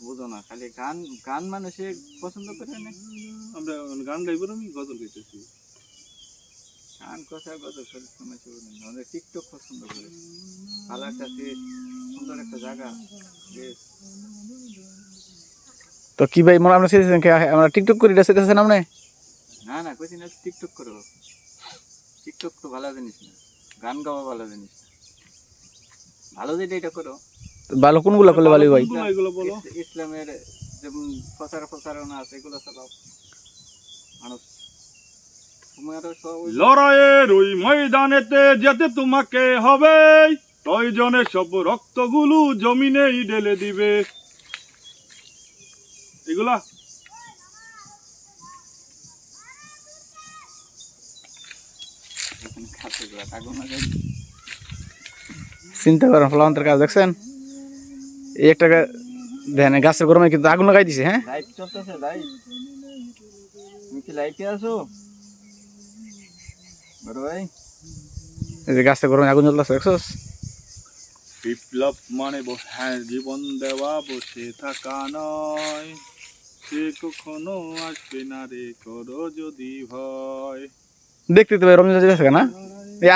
বুঝো না, খালি গান গান মানুষে পছন্দ করে না। আমরা গান গাইবো না, আমি গজল গাইতেছি। গান কথা গজল শরীর সময় আমাদের টিকটক পছন্দ করে। ভালো একটা দেশ, সুন্দর একটা জায়গা দেশ। তো কি ভাই মনে আপনি চাইতেছেন কি আমরা টিকটক করি এটা চাইতেছেন আপনি? না না, কইছি না টিকটক করো। টিকটক তো ভালো জিনিস না, গান গাওয়া ভালো জিনিস না। ভালো যেটা এটা করো। ভালো কোনগুলো করলে ভালো ভাই? কোনগুলো এগুলো বলো? ইসলামের যেমন প্রচারণা আছে এগুলো চালাও। মানুষ লড়াইয়ের ওই ময়দানেতে যেতে তোমাকে হবে, প্রয়োজনে সব রক্তগুলো জমিনেই ঢেলে দিবে। এগুলা চিন্তা করেন ফলান্তের কাজ দেখছেন, এই একটা দেখেন গাছের গরমে কিন্তু আগুন লাগাই দিছে। হ্যাঁ লাইট চলতেছে, লাইট। তুমি কি লাইটে আছো বড় ভাই? এই যে গাছের গরমে আগুন জ্বলতেছে দেখছস? বিপ্লব মানে হ্যাঁ জীবন দেওয়া, বসে থাকা নয়, সে কখনো আসবে না রে, করো যদি ভয়। দেখতে তো ভাই রমজান যেতেছে না, এই